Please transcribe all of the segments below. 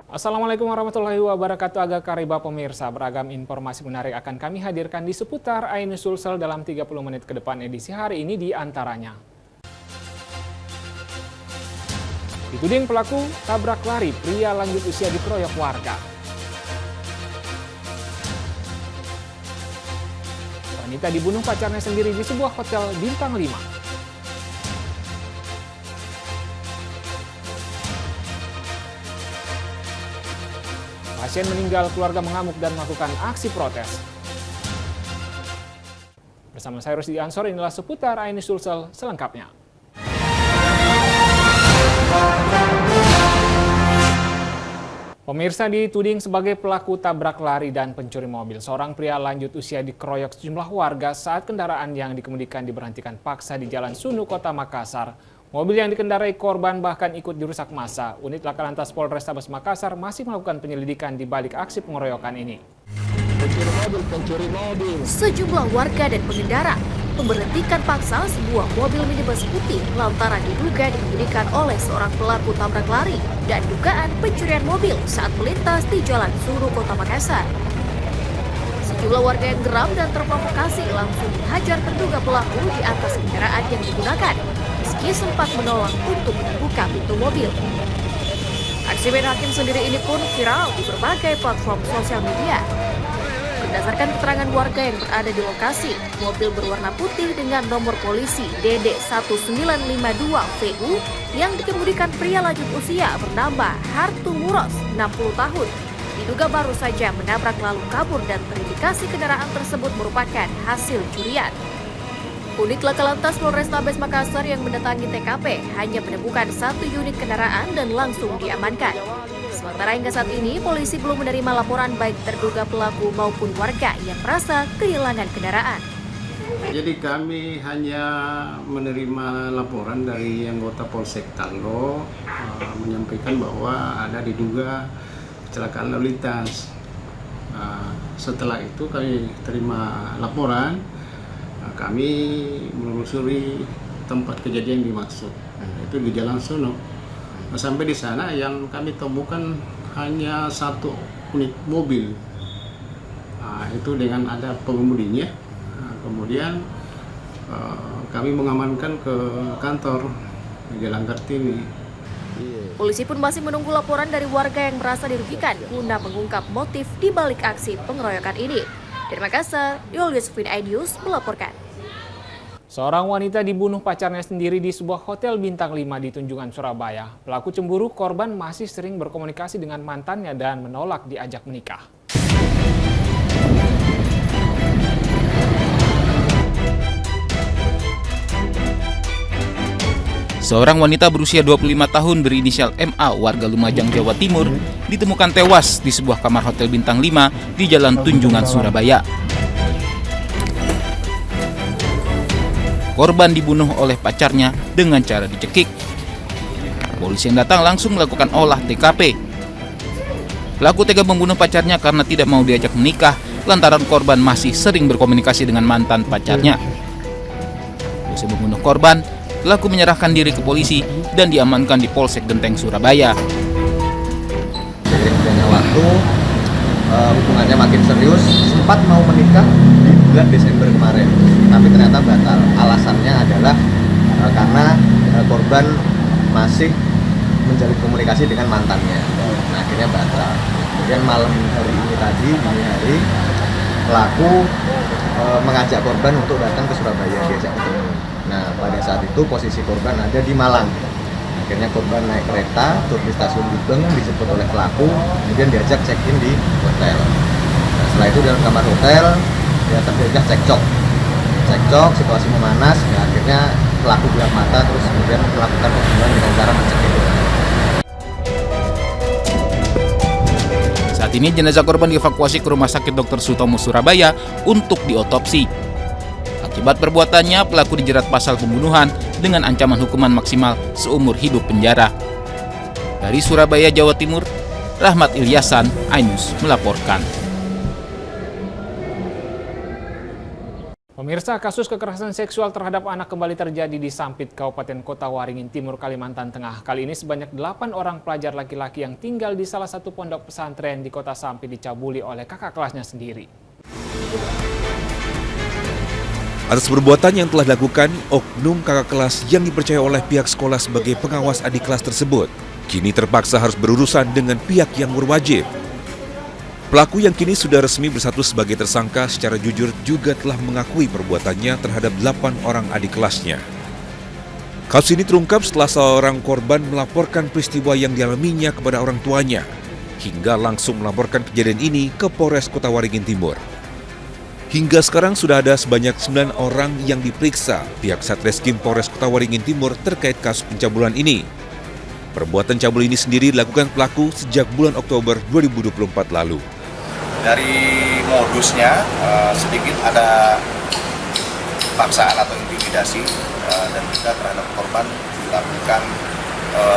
Assalamualaikum warahmatullahi wabarakatuh. Agak kariba pemirsa, beragam informasi menarik akan kami hadirkan di seputar Ainus Sulsel dalam 30 menit ke depan edisi hari ini di antaranya. Dituding pelaku tabrak lari, pria lanjut usia dikeroyok warga. Wanita dibunuh pacarnya sendiri di sebuah hotel bintang 5. Pasien meninggal, keluarga mengamuk dan melakukan aksi protes. Bersama saya Rusdi Ansor, inilah seputar Ainus Sulsel selengkapnya. Pemirsa, dituding sebagai pelaku tabrak lari dan pencuri mobil. Seorang pria lanjut usia dikeroyok sejumlah warga saat kendaraan yang dikemudikan diberhentikan paksa di Jalan Sunu, Kota Makassar. Mobil yang dikendarai korban bahkan ikut dirusak massa. Unit Laka Lantas Polrestabes Makassar masih melakukan penyelidikan di balik aksi pengeroyokan ini. Pencuri mobil. Sejumlah warga dan pengendara memberhentikan paksa sebuah mobil minibus putih lantaran diduga dikemudikan oleh seorang pelaku tabrak lari dan dugaan pencurian mobil saat melintas di Jalan Sunu, Kota Makassar. Sejumlah warga yang geram dan terprovokasi langsung dihajar terduga pelaku di atas kendaraan yang digunakan, meski sempat menolak untuk membuka pintu mobil. Aksi main hakim sendiri ini pun viral di berbagai platform sosial media. Berdasarkan keterangan warga yang berada di lokasi, mobil berwarna putih dengan nomor polisi DD1952VU yang dikemudikan pria lanjut usia bernama Hartu Muros, 60 tahun, diduga baru saja menabrak lalu kabur dan terindikasi kendaraan tersebut merupakan hasil curian. Unit Laka Lantas Polrestabes Makassar yang mendatangi TKP hanya menemukan satu unit kendaraan dan langsung diamankan. Sementara hingga saat ini, polisi belum menerima laporan baik terduga pelaku maupun warga yang merasa kehilangan kendaraan. Jadi kami hanya menerima laporan dari anggota Polsek Talo menyampaikan bahwa ada diduga kecelakaan lalu lintas. Setelah itu kami terima laporan, kami menelusuri tempat kejadian dimaksud, itu di Jalan Sono. Sampai di sana yang kami temukan hanya satu unit mobil, itu dengan ada pengemudinya. Kemudian kami mengamankan ke kantor di Jalan Kartini. Polisi pun masih menunggu laporan dari warga yang merasa dirugikan guna mengungkap motif di balik aksi pengeroyokan ini. Dari Makassar, Yosefin Aidius melaporkan. Seorang wanita dibunuh pacarnya sendiri di sebuah hotel bintang 5 di Tunjungan, Surabaya. Pelaku cemburu, korban masih sering berkomunikasi dengan mantannya dan menolak diajak menikah. Seorang wanita berusia 25 tahun berinisial MA warga Lumajang, Jawa Timur ditemukan tewas di sebuah kamar hotel bintang 5 di Jalan Tunjungan, Surabaya. Korban dibunuh oleh pacarnya dengan cara dicekik. Polisi yang datang langsung melakukan olah TKP. Pelaku tega membunuh pacarnya karena tidak mau diajak menikah lantaran korban masih sering berkomunikasi dengan mantan pacarnya. Usai membunuh korban, pelaku menyerahkan diri ke polisi dan diamankan di Polsek Genteng, Surabaya. Seiring waktu, hubungannya makin serius, sempat mau menikah di bulan Desember kemarin, tapi ternyata batal. Alasannya adalah karena korban masih menjalin komunikasi dengan mantannya. Nah, akhirnya batal. Kemudian malam hari ini tadi, dini hari, pelaku mengajak korban untuk datang ke Surabaya, diajak ketemu. Nah, pada saat itu posisi korban ada di Malang. Akhirnya korban naik kereta, turun di stasiun Gubeng, dijemput oleh pelaku, kemudian diajak check-in di hotel. Nah, setelah itu dalam kamar hotel, ya terjadi cekcok, situasi memanas. Ya, akhirnya pelaku gelap mata, terus kemudian melakukan pembunuhan dengan cara mencekik. Saat ini jenazah korban dievakuasi ke Rumah Sakit Dr. Sutomo, Surabaya untuk diotopsi. Akibat perbuatannya, pelaku dijerat pasal pembunuhan dengan ancaman hukuman maksimal seumur hidup penjara. Dari Surabaya, Jawa Timur, Rahmat Ilyasan, Ainus melaporkan. Pemirsa, kasus kekerasan seksual terhadap anak kembali terjadi di Sampit, Kabupaten Kota Waringin Timur, Kalimantan Tengah. Kali ini sebanyak 8 orang pelajar laki-laki yang tinggal di salah satu pondok pesantren di Kota Sampit dicabuli oleh kakak kelasnya sendiri. Atas perbuatan yang telah dilakukan, oknum kakak kelas yang dipercaya oleh pihak sekolah sebagai pengawas adik kelas tersebut, kini terpaksa harus berurusan dengan pihak yang berwajib. Pelaku yang kini sudah resmi berstatus sebagai tersangka secara jujur juga telah mengakui perbuatannya terhadap 8 orang adik kelasnya. Kasus ini terungkap setelah seorang korban melaporkan peristiwa yang dialaminya kepada orang tuanya, hingga langsung melaporkan kejadian ini ke Polres Kota Waringin Timur. Hingga sekarang sudah ada sebanyak 9 orang yang diperiksa pihak Satreskrim Polres Kota Waringin Timur terkait kasus pencabulan ini. Perbuatan cabul ini sendiri dilakukan pelaku sejak bulan Oktober 2024 lalu. Dari modusnya sedikit ada paksaan atau intimidasi dan juga terhadap korban dilakukan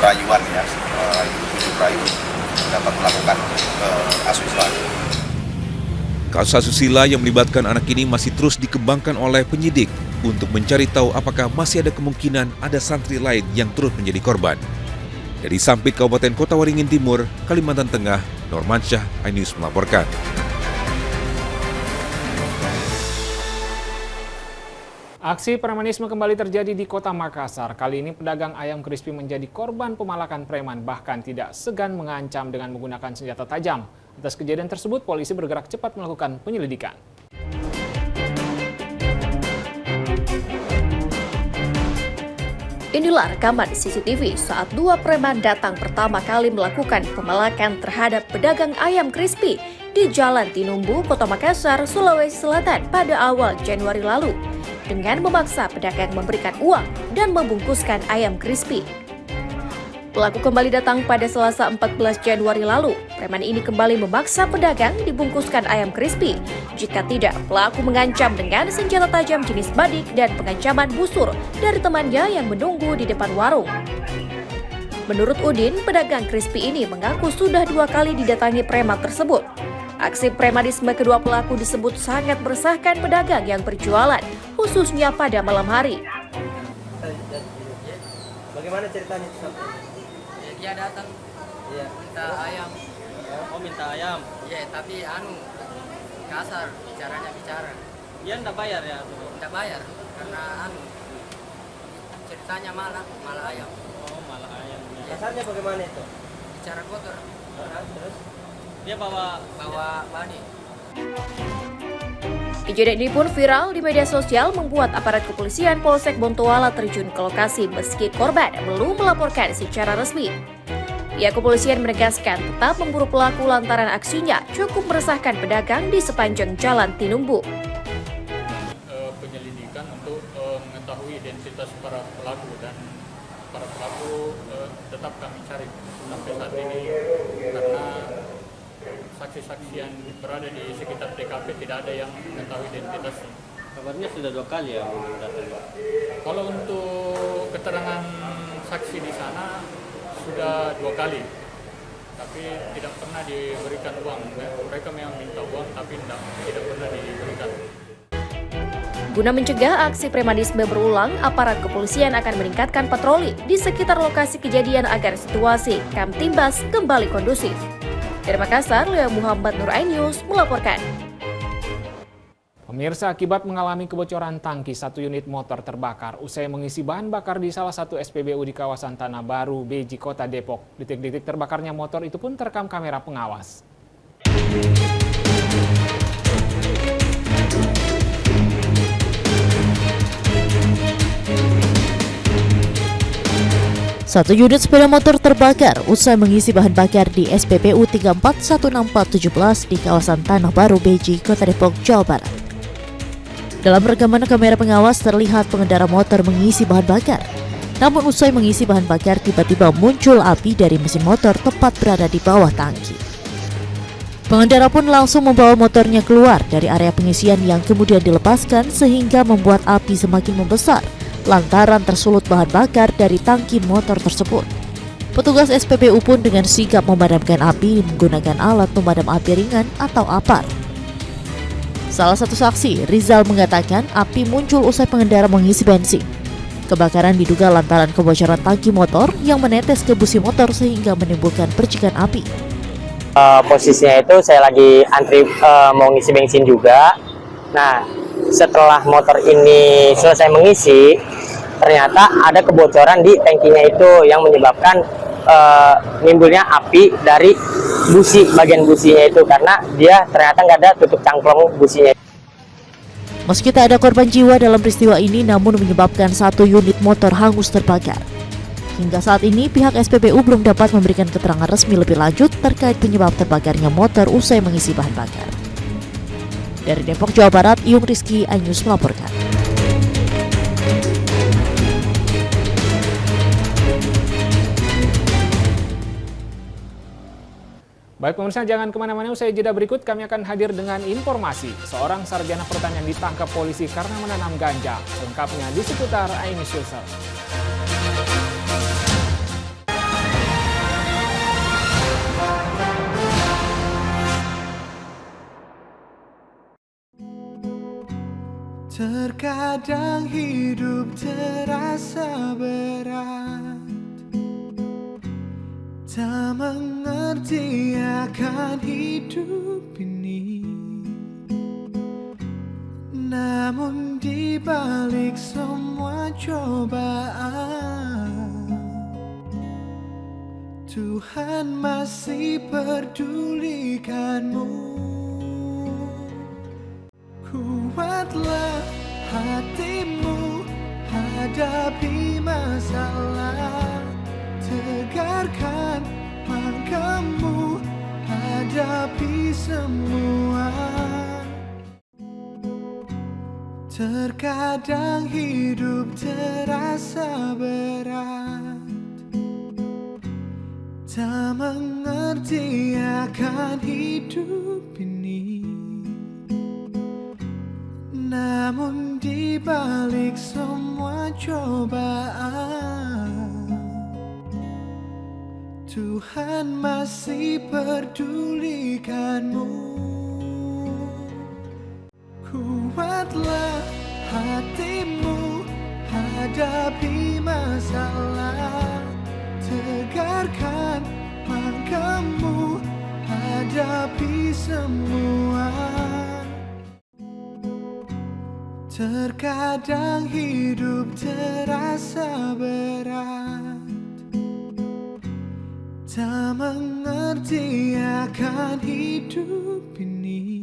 rayuan ya, rayu dapat melakukan asusila. Kasus asusila yang melibatkan anak ini masih terus dikembangkan oleh penyidik untuk mencari tahu apakah masih ada kemungkinan ada santri lain yang turut menjadi korban. Dari Sampit, Kabupaten Kota Waringin Timur, Kalimantan Tengah, Normansyah, iNews melaporkan. Aksi premanisme kembali terjadi di Kota Makassar. Kali ini pedagang ayam crispy menjadi korban pemalakan preman, bahkan tidak segan mengancam dengan menggunakan senjata tajam. Atas kejadian tersebut, polisi bergerak cepat melakukan penyelidikan. Inilah rekaman CCTV saat 2 preman datang pertama kali melakukan pemalakan terhadap pedagang ayam crispy di Jalan Tinumbu, Kota Makassar, Sulawesi Selatan pada awal Januari lalu dengan memaksa pedagang memberikan uang dan membungkuskan ayam crispy. Pelaku kembali datang pada Selasa 14 Januari lalu. Preman ini kembali memaksa pedagang dibungkuskan ayam crispy. Jika tidak, pelaku mengancam dengan senjata tajam jenis badik dan pengancaman busur dari temannya yang menunggu di depan warung. Menurut Udin, pedagang crispy ini mengaku sudah 2 kali didatangi preman tersebut. Aksi premanisme kedua pelaku disebut sangat meresahkan pedagang yang berjualan, khususnya pada malam hari. Bagaimana ceritanya? Dia datang, minta ayam. Oh, minta ayam. Ya, tapi kasar, bicara. Dia enggak bayar ya? Tidak bayar, karena ceritanya malah ayam. Oh, malah ayam. Ya. Kasarnya bagaimana itu? Bicara kotor. Terus dia bawa bani. Kejadian ini pun viral di media sosial membuat aparat kepolisian Polsek Bontoala terjun ke lokasi meski korban belum melaporkan secara resmi. Pihak kepolisian menegaskan tetap memburu pelaku lantaran aksinya cukup meresahkan pedagang di sepanjang Jalan Tinumbu. Penyelidikan untuk mengetahui identitas para pelaku dan para pelaku tetap kami cari sampai saat ini karena saksi-saksi yang berada di sekitar TKP tidak ada yang mengetahui identitasnya. kabarnya sudah 2 kali ya datang. Kalau untuk keterangan saksi di sana sudah 2 kali, tapi tidak pernah diberikan uang. Mereka memang minta uang, tapi tidak pernah diberikan. Guna mencegah aksi premanisme berulang, aparat kepolisian akan meningkatkan patroli di sekitar lokasi kejadian agar situasi Kamtibas kembali kondusif. Dari Makassar, Lea Muhammad Nur iNews melaporkan. Pemirsa, akibat mengalami kebocoran tangki, 1 unit motor terbakar usai mengisi bahan bakar di salah satu SPBU di kawasan Tanah Baru, Beji, Kota Depok. Detik-detik terbakarnya motor itu pun terekam kamera pengawas. Satu unit sepeda motor terbakar usai mengisi bahan bakar di SPBU 341417 di kawasan Tanah Baru, Beji, Kota Depok, Jawa Barat. Dalam rekaman kamera pengawas terlihat pengendara motor mengisi bahan bakar. Namun usai mengisi bahan bakar tiba-tiba muncul api dari mesin motor tepat berada di bawah tangki. Pengendara pun langsung membawa motornya keluar dari area pengisian yang kemudian dilepaskan sehingga membuat api semakin membesar lantaran tersulut bahan bakar dari tangki motor tersebut. Petugas SPBU pun dengan sigap memadamkan api menggunakan alat pemadam api ringan atau APAR. Salah satu saksi, Rizal, mengatakan api muncul usai pengendara mengisi bensin. Kebakaran diduga lantaran kebocoran tangki motor yang menetes ke busi motor sehingga menimbulkan percikan api. Posisinya itu saya lagi antri mau ngisi bensin juga. Nah, setelah motor ini selesai mengisi, ternyata ada kebocoran di tangkinya itu yang menyebabkan nimbulnya api dari busi, bagian businya itu, karena dia ternyata nggak ada tutup cangklong businya. Meski tak ada korban jiwa dalam peristiwa ini, namun menyebabkan 1 unit motor hangus terbakar. Hingga saat ini, pihak SPBU belum dapat memberikan keterangan resmi lebih lanjut terkait penyebab terbakarnya motor usai mengisi bahan bakar. Dari Depok, Jawa Barat, Yung Rizky, iNews melaporkan. Baik pemirsa, jangan kemana-mana, usai jeda berikut kami akan hadir dengan informasi. Seorang sarjana pertanian ditangkap polisi karena menanam ganja. Selengkapnya di seputar iNews Sulsel. Terkadang hidup terasa berat, tak mengerti akan hidup ini. Namun di balik semua cobaan, Tuhan masih pedulikanmu. Kuatlah hatimu, hadapi masalah. Tegarkan langkahmu, hadapi semua. Terkadang hidup terasa berat, tak mengerti akan hidup ini. Namun di balik semua cobaan, Tuhan masih pedulikanmu. Kuatlah hatimu, hadapi masalah. Tegarkan langkahmu, hadapi semua. Terkadang hidup terasa berat, tak mengerti akan hidup ini.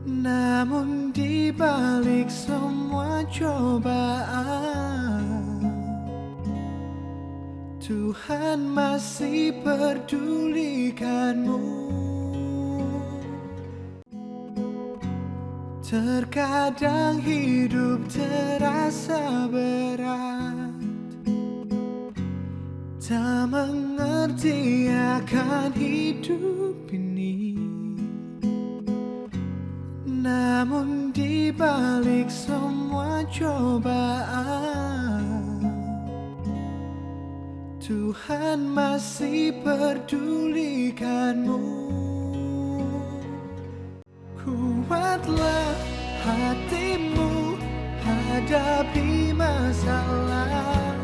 Namun di balik semua cobaan, Tuhan masih pedulikanmu. Terkadang hidup terasa berat, tak mengerti akan hidup ini. Namun di balik semua cobaan, Tuhan masih pedulikanmu. Kuatlah hatimu, hadapi masalah.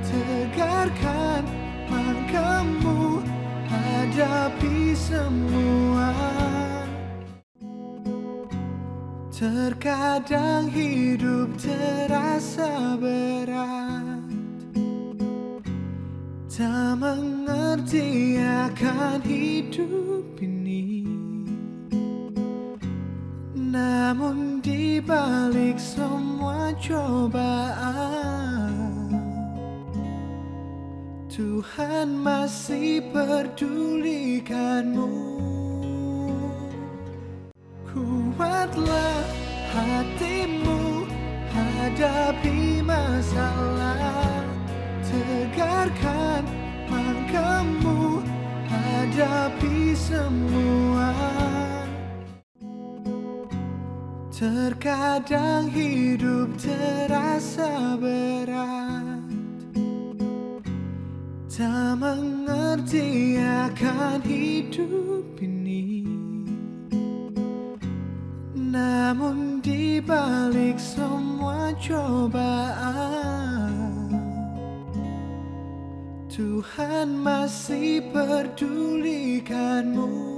Tegarkan langkahmu, hadapi semua. Terkadang hidup terasa berat, tak mengerti akan hidup ini. Namun di balik semua cobaan, Tuhan masih pedulikanmu. Kuatlah hatimu, hadapi masalah. Tegarkan langkahmu, hadapi semua. Terkadang hidup terasa berat, tak mengerti akan hidup ini. Namun di balik semua cobaan, Tuhan masih pedulikanmu.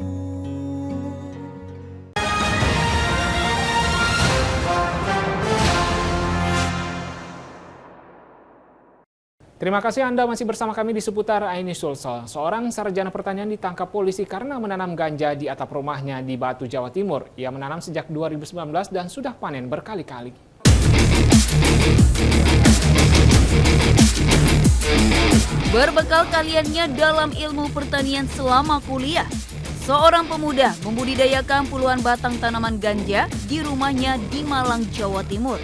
Terima kasih Anda masih bersama kami di seputar iNews Sulsel. Seorang sarjana pertanian ditangkap polisi karena menanam ganja di atap rumahnya di Batu, Jawa Timur. Ia menanam sejak 2019 dan sudah panen berkali-kali. Berbekal kaliannya dalam ilmu pertanian selama kuliah, seorang pemuda membudidayakan puluhan batang tanaman ganja di rumahnya di Malang, Jawa Timur.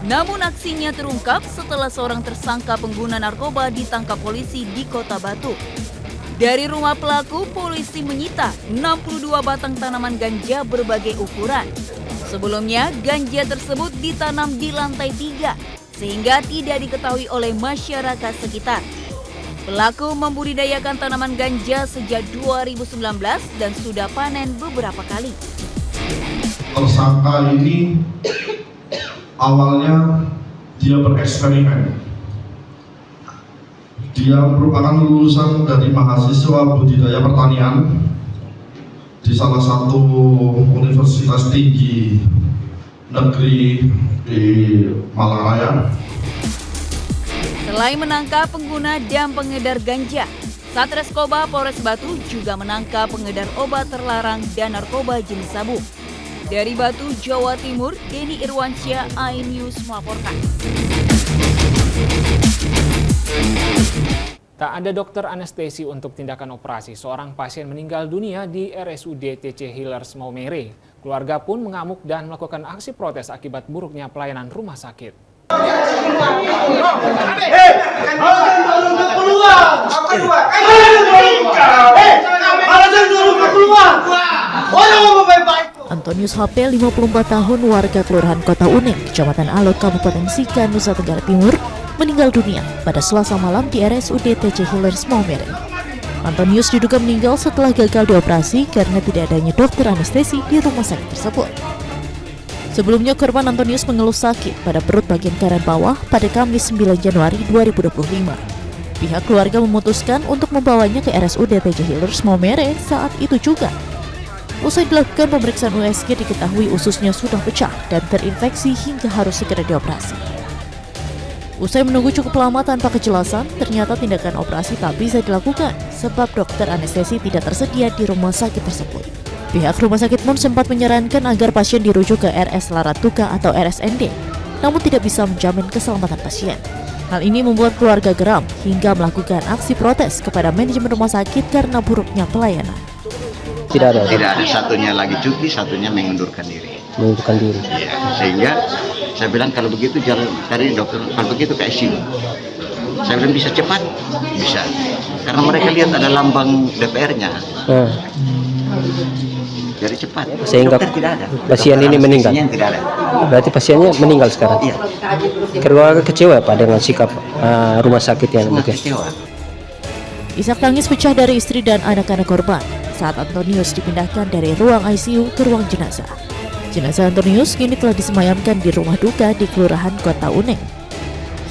Namun aksinya terungkap setelah seorang tersangka pengguna narkoba ditangkap polisi di Kota Batu. Dari rumah pelaku, polisi menyita 62 batang tanaman ganja berbagai ukuran. Sebelumnya, ganja tersebut ditanam di lantai 3, sehingga tidak diketahui oleh masyarakat sekitar. Pelaku membudidayakan tanaman ganja sejak 2019 dan sudah panen beberapa kali. Tersangka ini awalnya dia bereksperimen. Dia merupakan lulusan dari mahasiswa budidaya pertanian di salah satu universitas tinggi negeri di Malang Raya. Selain menangkap pengguna dan pengedar ganja, Satreskoba Polres Batu juga menangkap pengedar obat terlarang dan narkoba jenis sabu. Dari Batu, Jawa Timur, Denny Irwansyah, iNews melaporkan. Tak ada dokter anestesi untuk tindakan operasi. Seorang pasien meninggal dunia di RSUD TC Healers Maumere. Keluarga pun mengamuk dan melakukan aksi protes akibat buruknya pelayanan rumah sakit. Antonius HP, 54 tahun, warga Kelurahan Kota Uning, Kecamatan Alot, Kabupaten Sika, Nusa Tenggara Timur, meninggal dunia pada Selasa malam di RSUD TC Healers Maumere. Antonius diduga meninggal setelah gagal dioperasi karena tidak adanya dokter anestesi di rumah sakit tersebut. Sebelumnya, korban Antonius mengeluh sakit pada perut bagian kanan bawah pada Kamis 9 Januari 2025. Pihak keluarga memutuskan untuk membawanya ke RSUD TC Healers Maumere saat itu juga. Usai dilakukan pemeriksaan USG, diketahui ususnya sudah pecah dan terinfeksi hingga harus segera dioperasi. Usai menunggu cukup lama tanpa kejelasan, ternyata tindakan operasi tak bisa dilakukan sebab dokter anestesi tidak tersedia di rumah sakit tersebut. Pihak rumah sakit pun sempat menyarankan agar pasien dirujuk ke RS Laratuka atau RSND, namun tidak bisa menjamin keselamatan pasien. Hal ini membuat keluarga geram hingga melakukan aksi protes kepada manajemen rumah sakit karena buruknya pelayanan. Tidak ada, satunya lagi cuti, satunya mengundurkan diri. Ya, sehingga saya bilang kalau begitu jangan cari dokter, kalau begitu ke ICU. Saya bilang bisa cepat, bisa, karena mereka lihat ada lambang DPR-nya. Jadi cepat. Sehingga dokter tidak ada. Pasien ini meninggal. Tidak ada. Berarti pasiennya meninggal sekarang. Iya. Keluarga kecewa Pak dengan sikap rumah sakit yang mungkin. Kecewa. Isak tangis pecah dari istri dan anak-anak korban saat Antonius dipindahkan dari ruang ICU ke ruang jenazah. Jenazah Antonius kini telah disemayamkan di rumah duka di Kelurahan Kota Uning.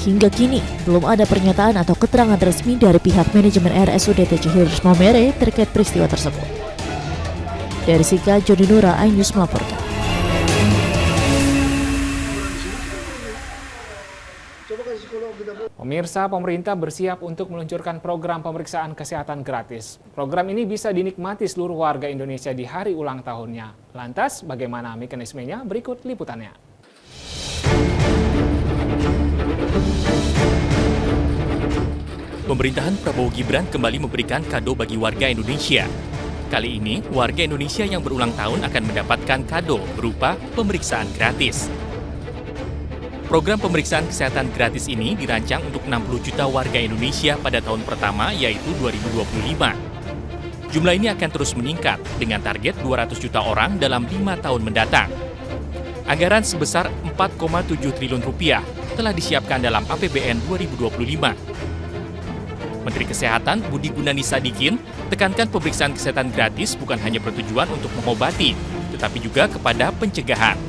Hingga kini, belum ada pernyataan atau keterangan resmi dari pihak manajemen RSUD TC Healers Maumere terkait peristiwa tersebut. Dari Sika, Jody Nura, iNews melaporkan. Pemirsa, pemerintah bersiap untuk meluncurkan program pemeriksaan kesehatan gratis. Program ini bisa dinikmati seluruh warga Indonesia di hari ulang tahunnya. Lantas, bagaimana mekanismenya? Berikut liputannya. Pemerintahan Prabowo Gibran kembali memberikan kado bagi warga Indonesia. Kali ini, warga Indonesia yang berulang tahun akan mendapatkan kado berupa pemeriksaan gratis. Program pemeriksaan kesehatan gratis ini dirancang untuk 60 juta warga Indonesia pada tahun pertama, yaitu 2025. Jumlah ini akan terus meningkat dengan target 200 juta orang dalam 5 tahun mendatang. Anggaran sebesar 4,7 triliun rupiah telah disiapkan dalam APBN 2025. Menteri Kesehatan Budi Gunadi Sadikin tekankan pemeriksaan kesehatan gratis bukan hanya bertujuan untuk mengobati, tetapi juga kepada pencegahan.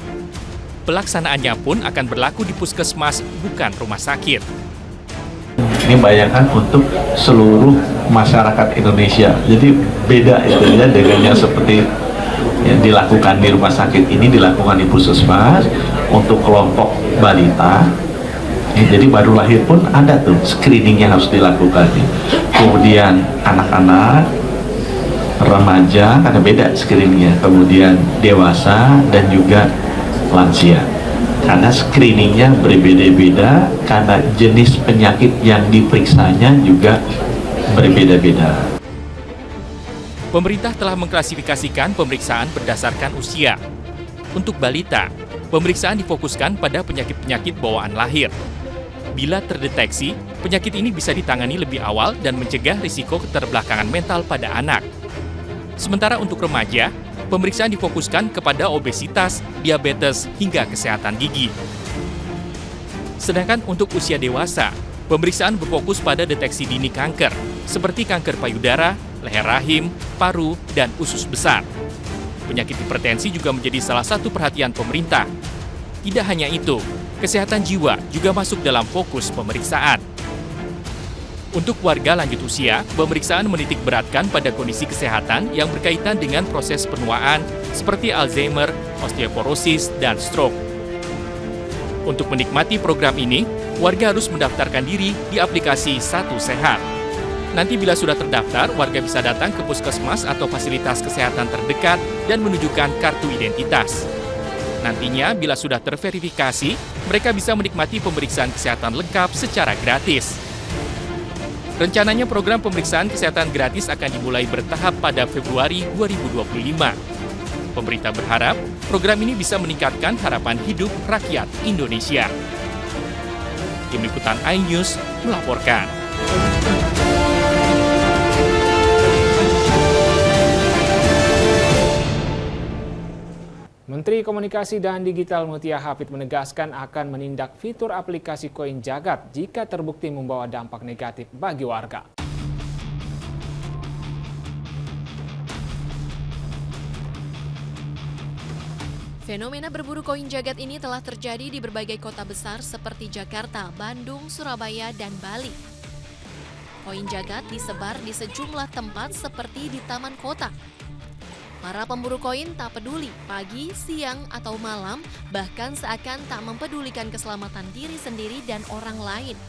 Pelaksanaannya pun akan berlaku di puskesmas, bukan rumah sakit. Ini bayangkan untuk seluruh masyarakat Indonesia. Jadi beda itu ya dengan yang seperti yang dilakukan di rumah sakit, ini dilakukan di puskesmas untuk kelompok balita. Jadi baru lahir pun ada tuh screeningnya harus dilakukan. Kemudian anak-anak, remaja, karena beda screeningnya. Kemudian dewasa dan juga lansia. Karena screeningnya berbeda-beda, karena jenis penyakit yang diperiksanya juga berbeda-beda. Pemerintah telah mengklasifikasikan pemeriksaan berdasarkan usia. Untuk balita, pemeriksaan difokuskan pada penyakit-penyakit bawaan lahir. Bila terdeteksi, penyakit ini bisa ditangani lebih awal dan mencegah risiko keterbelakangan mental pada anak. Sementara untuk remaja, pemeriksaan difokuskan kepada obesitas, diabetes, hingga kesehatan gigi. Sedangkan untuk usia dewasa, pemeriksaan berfokus pada deteksi dini kanker, seperti kanker payudara, leher rahim, paru, dan usus besar. Penyakit hipertensi juga menjadi salah satu perhatian pemerintah. Tidak hanya itu, kesehatan jiwa juga masuk dalam fokus pemeriksaan. Untuk warga lanjut usia, pemeriksaan menitik beratkan pada kondisi kesehatan yang berkaitan dengan proses penuaan seperti Alzheimer, osteoporosis, dan stroke. Untuk menikmati program ini, warga harus mendaftarkan diri di aplikasi Satu Sehat. Nanti bila sudah terdaftar, warga bisa datang ke puskesmas atau fasilitas kesehatan terdekat dan menunjukkan kartu identitas. Nantinya, bila sudah terverifikasi, mereka bisa menikmati pemeriksaan kesehatan lengkap secara gratis. Rencananya program pemeriksaan kesehatan gratis akan dimulai bertahap pada Februari 2025. Pemerintah berharap program ini bisa meningkatkan harapan hidup rakyat Indonesia. Tim Liputan iNews melaporkan. Menteri Komunikasi dan Digital Mutia Hafid menegaskan akan menindak fitur aplikasi Koin Jagat jika terbukti membawa dampak negatif bagi warga. Fenomena berburu koin jagat ini telah terjadi di berbagai kota besar seperti Jakarta, Bandung, Surabaya, dan Bali. Koin jagat disebar di sejumlah tempat seperti di taman kota. Para pemburu koin tak peduli pagi, siang, atau malam, bahkan seakan tak mempedulikan keselamatan diri sendiri dan orang lain.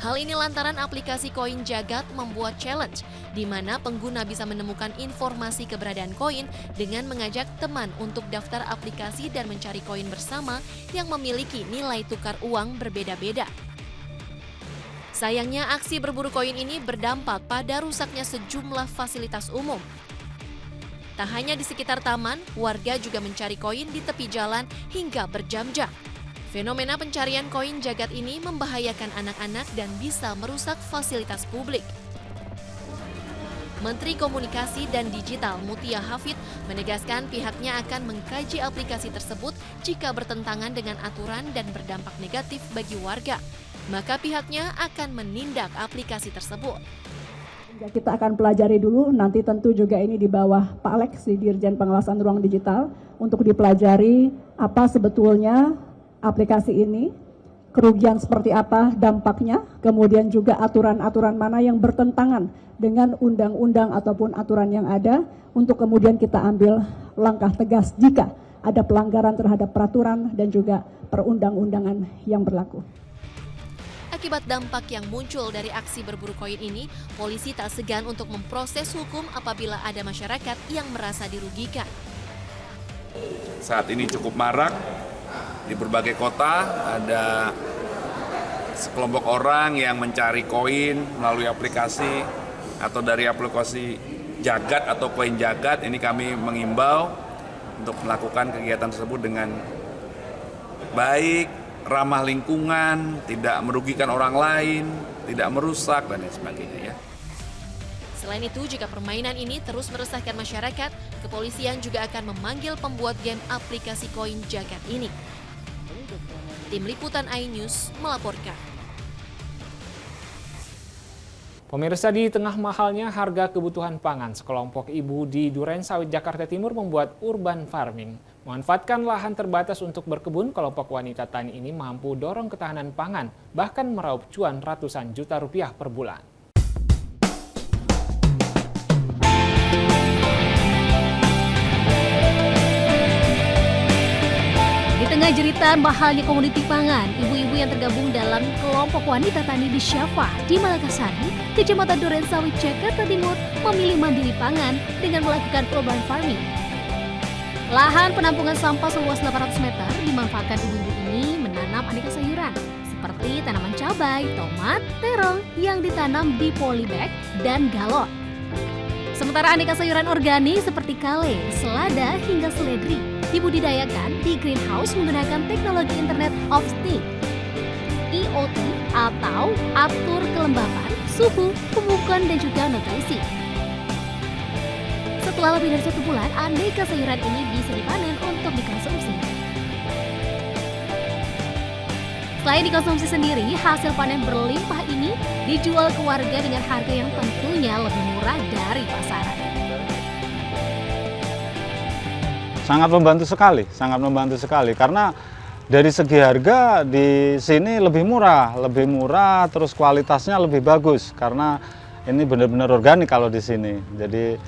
Hal ini lantaran aplikasi Koin Jagat membuat challenge, di mana pengguna bisa menemukan informasi keberadaan koin dengan mengajak teman untuk daftar aplikasi dan mencari koin bersama yang memiliki nilai tukar uang berbeda-beda. Sayangnya, aksi berburu koin ini berdampak pada rusaknya sejumlah fasilitas umum. Tak hanya di sekitar taman, warga juga mencari koin di tepi jalan hingga berjam-jam. Fenomena pencarian koin jagat ini membahayakan anak-anak dan bisa merusak fasilitas publik. Menteri Komunikasi dan Digital Mutia Hafid menegaskan pihaknya akan mengkaji aplikasi tersebut jika bertentangan dengan aturan dan berdampak negatif bagi warga. Maka pihaknya akan menindak aplikasi tersebut. Kita akan pelajari dulu, nanti tentu juga ini di bawah Pak Alex di Dirjen Pengawasan Ruang Digital untuk dipelajari apa sebetulnya aplikasi ini, kerugian seperti apa dampaknya, kemudian juga aturan-aturan mana yang bertentangan dengan undang-undang ataupun aturan yang ada untuk kemudian kita ambil langkah tegas jika ada pelanggaran terhadap peraturan dan juga perundang-undangan yang berlaku. Akibat dampak yang muncul dari aksi berburu koin ini, polisi tak segan untuk memproses hukum apabila ada masyarakat yang merasa dirugikan. Saat ini cukup marak di berbagai kota, ada sekelompok orang yang mencari koin melalui aplikasi atau dari aplikasi Jagat atau Koin Jagat. Ini kami mengimbau untuk melakukan kegiatan tersebut dengan baik, ramah lingkungan, tidak merugikan orang lain, tidak merusak, dan lain sebagainya. Selain itu, jika permainan ini terus meresahkan masyarakat, kepolisian juga akan memanggil pembuat game aplikasi Koin Jagat ini. Tim Liputan iNews melaporkan. Pemirsa, di tengah mahalnya harga kebutuhan pangan, sekelompok ibu di Durensawit, Jakarta Timur membuat urban farming. Memanfaatkan lahan terbatas untuk berkebun, kelompok wanita tani ini mampu dorong ketahanan pangan, bahkan meraup cuan ratusan juta rupiah per bulan. Di tengah jeritan mahalnya komoditi pangan, ibu-ibu yang tergabung dalam kelompok wanita tani di Syafa di Malakasari, Kecamatan Durensawit, Jakarta Timur, memilih mandiri pangan dengan melakukan urban farming. Lahan penampungan sampah seluas 800 meter dimanfaatkan ibu-ibu ini menanam aneka sayuran seperti tanaman cabai, tomat, terong yang ditanam di polybag dan galon. Sementara aneka sayuran organik seperti kale, selada hingga seledri dibudidayakan di greenhouse menggunakan teknologi Internet of Things (IoT) atau atur kelembapan, suhu, pemupukan dan juga nutrisi. Setelah lebih dari 1 bulan, aneka sayuran ini bisa dipanen untuk dikonsumsi. Selain dikonsumsi sendiri, hasil panen berlimpah ini dijual ke warga dengan harga yang tentunya lebih murah dari pasaran. Sangat membantu sekali karena dari segi harga di sini lebih murah, terus kualitasnya lebih bagus karena ini benar-benar organik kalau di sini. Jadi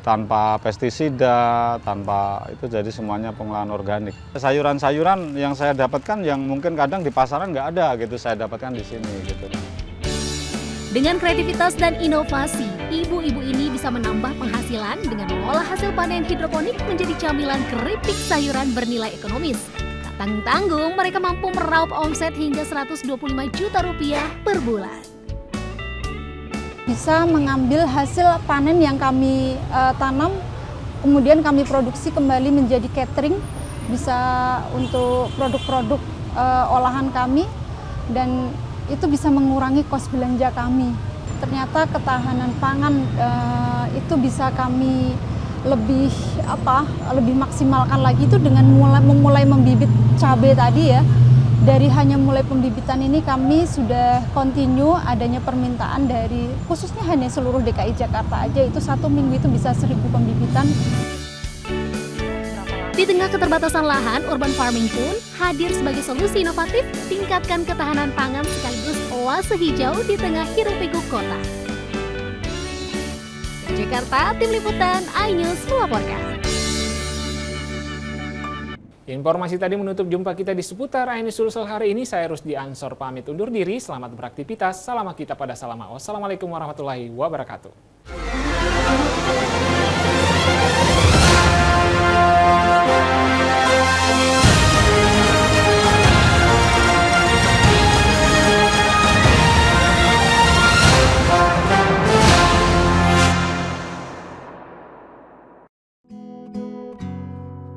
tanpa pestisida, tanpa itu, jadi semuanya pengolahan organik. Sayuran-sayuran yang saya dapatkan yang mungkin kadang di pasaran nggak ada gitu, saya dapatkan di sini gitu. Dengan kreativitas dan inovasi, ibu-ibu ini bisa menambah penghasilan dengan mengolah hasil panen hidroponik menjadi camilan keripik sayuran bernilai ekonomis. Tak tanggung-tanggung, mereka mampu meraup omset hingga 125 juta rupiah per bulan. Bisa mengambil hasil panen yang kami tanam, kemudian kami produksi kembali menjadi catering, bisa untuk produk-produk olahan kami, dan itu bisa mengurangi kos belanja kami. Ternyata ketahanan pangan itu bisa kami lebih maksimalkan lagi itu dengan memulai membibit cabai tadi ya. Dari hanya mulai pembibitan ini kami sudah continue adanya permintaan dari khususnya hanya seluruh DKI Jakarta aja itu 1 minggu itu bisa 1000 pembibitan. Di tengah keterbatasan lahan, urban farming pun hadir sebagai solusi inovatif tingkatkan ketahanan pangan sekaligus oase hijau di tengah hiruk-pikuk kota. Dari Jakarta, Tim Liputan iNews melaporkan. Informasi tadi menutup jumpa kita di seputar iNews Sulsel hari ini. Saya Rusdi Ansor pamit undur diri. Selamat beraktivitas. Salam kita pada salama. Wassalamualaikum warahmatullahi wabarakatuh.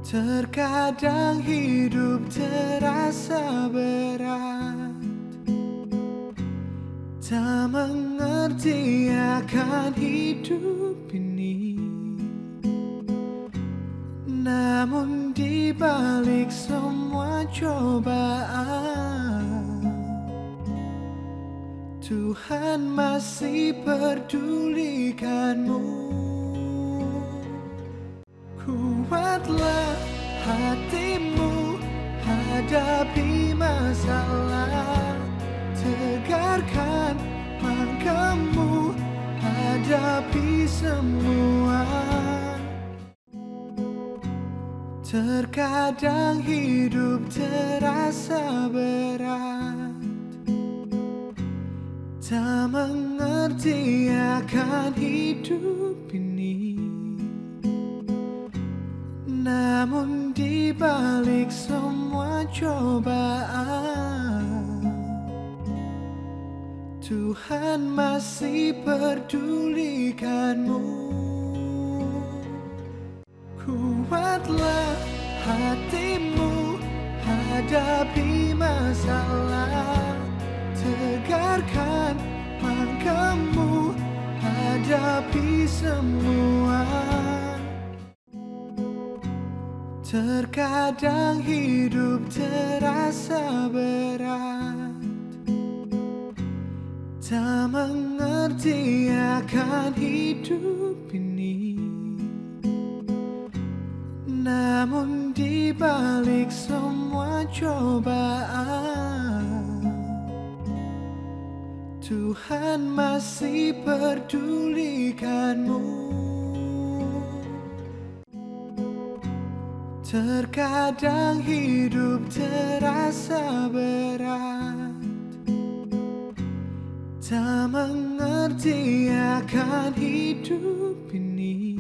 Terkadang hidup terasa berat, tak mengerti akan hidup ini. Namun di balik semua cobaan, Tuhan masih pedulikanmu. Kuatlah hatimu hadapi masalah, tegarkan langkahmu hadapi semua. Terkadang hidup terasa berat, tak mengerti akan hidup ini. Namun di balik semua cobaan, Tuhan masih pedulikanmu. Kuatlah hatimu hadapi masalah, tegarkan langkahmu hadapi semua. Terkadang hidup terasa berat, tak mengerti akan hidup ini. Namun di balik semua cobaan, Tuhan masih pedulikanmu. Terkadang hidup terasa berat, tak mengerti akan hidup ini.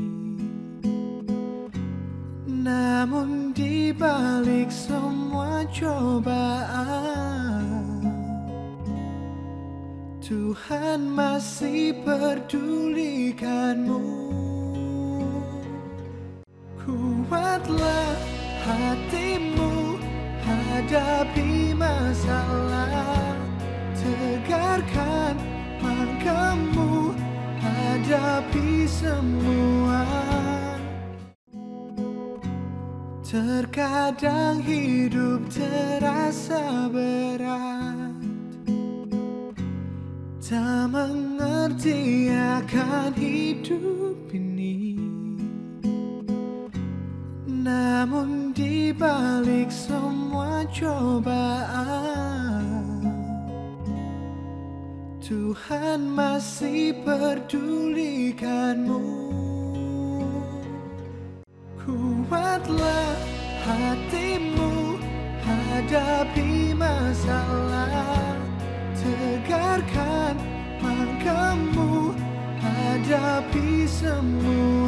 Namun di balik semua cobaan, Tuhan masih pedulikanmu. Kuatlah hatimu hadapi masalah, tegarkan langkahmu hadapi semua. Terkadang hidup terasa berat, tak mengerti akan hidup ini. Namun di balik semua cobaan, Tuhan masih pedulikanmu. Kuatlah hatimu hadapi masalah, tegarkan langkahmu hadapi semua.